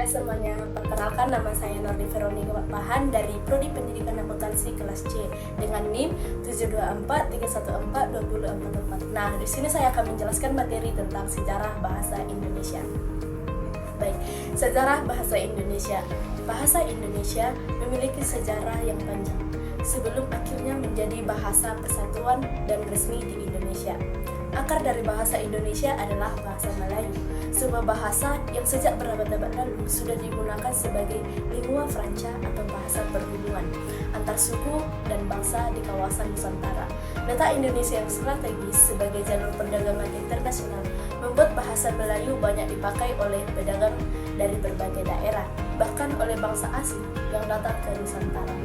Hai semuanya, perkenalkan nama saya Nordi Veronica Pahan dari Prodi Pendidikan Akuntansi kelas C dengan NIM 724314244. Nah, di sini saya akan menjelaskan materi tentang sejarah bahasa Indonesia. Baik, sejarah bahasa Indonesia. Bahasa Indonesia memiliki sejarah yang panjang sebelum akhirnya menjadi bahasa persatuan dan resmi di Indonesia. Akar dari bahasa Indonesia adalah bahasa Melayu, sebuah bahasa yang sejak berabad-abad lalu sudah digunakan sebagai lingua franca atau bahasa perhubungan antar suku dan bangsa di kawasan Nusantara. Letak Indonesia yang strategis sebagai jalur perdagangan internasional membuat bahasa Melayu banyak dipakai oleh pedagang dari berbagai daerah, bahkan oleh bangsa asing yang datang ke Nusantara.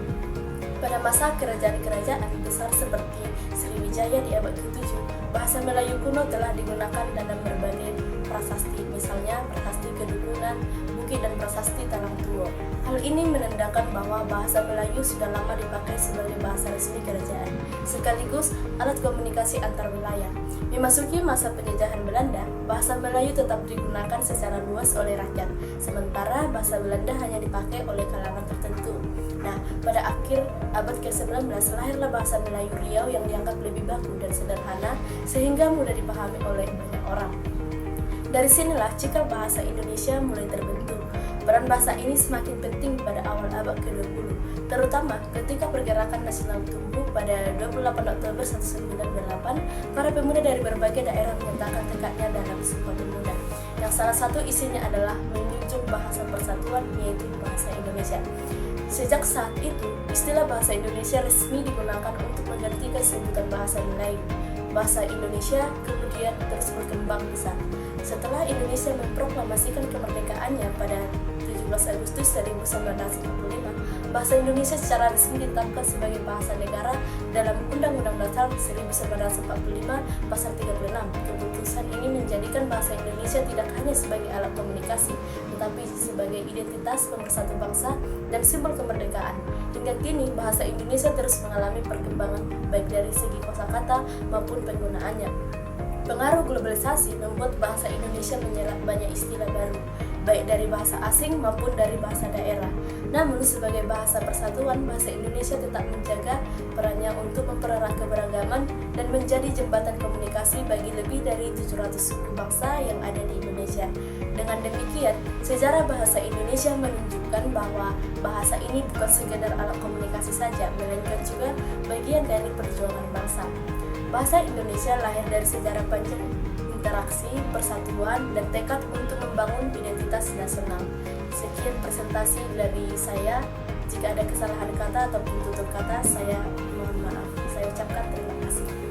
Pada masa kerajaan-kerajaan besar seperti Sriwijaya di abad ke-7, bahasa Melayu kuno telah digunakan dalam berbagai prasasti, misalnya prasasti Kedukunan, Bukit dan prasasti Talang Tuo. Hal ini menandakan bahwa bahasa Melayu sudah lama dipakai sebagai bahasa resmi kerajaan, sekaligus alat komunikasi antar wilayah. Memasuki masa penjajahan Belanda, bahasa Melayu tetap digunakan secara luas oleh rakyat, sementara bahasa Belanda hanya dipakai oleh kalangan tertentu. Nah, pada akhir abad ke-19 lahirlah bahasa Melayu Riau yang dianggap lebih baku dan sederhana sehingga mudah dipahami oleh banyak orang. Dari sinilah cikal bahasa Indonesia mulai terbentuk. Peran bahasa ini semakin penting pada awal abad ke-20, terutama ketika pergerakan nasional tumbuh pada 28 Oktober 1998, para pemuda dari berbagai daerah menyatakan tekadnya dalam Sumpah Pemuda, yang salah satu isinya adalah menjunjung bahasa persatuan, yaitu bahasa Indonesia. Sejak saat itu, istilah bahasa Indonesia resmi digunakan untuk menggantikan sebutan bahasa Melayu. Bahasa Indonesia kemudian terus berkembang besar. Setelah Indonesia memproklamasikan kemerdekaannya pada 17 Agustus 1945, bahasa Indonesia secara resmi ditetapkan sebagai bahasa negara dalam Undang-Undang Dasar 1945 Pasal 36. Keputusan ini menjadikan bahasa Indonesia tidak hanya sebagai alat komunikasi, tetapi sebagai identitas pemersatu bangsa dan simbol kemerdekaan. Hingga kini, bahasa Indonesia terus mengalami perkembangan baik dari segi kosakata maupun penggunaannya. Pengaruh globalisasi membuat bahasa Indonesia menyerap banyak istilah baru, baik dari bahasa asing maupun dari bahasa daerah. Namun, sebagai bahasa persatuan, bahasa Indonesia tetap menjaga perannya untuk mempererat keberagaman dan menjadi jembatan komunikasi bagi lebih dari 700 suku bangsa yang ada di Indonesia. Dengan demikian, sejarah bahasa Indonesia menunjukkan bahwa bahasa ini bukan sekedar alat komunikasi saja, melainkan juga bagian dari perjuangan bangsa. Bahasa Indonesia lahir dari sejarah panjang interaksi, persatuan, dan tekad untuk membangun identitas nasional. Sekian presentasi dari saya. Jika ada kesalahan kata ataupun tutur kata, saya mohon maaf. Saya ucapkan terima kasih.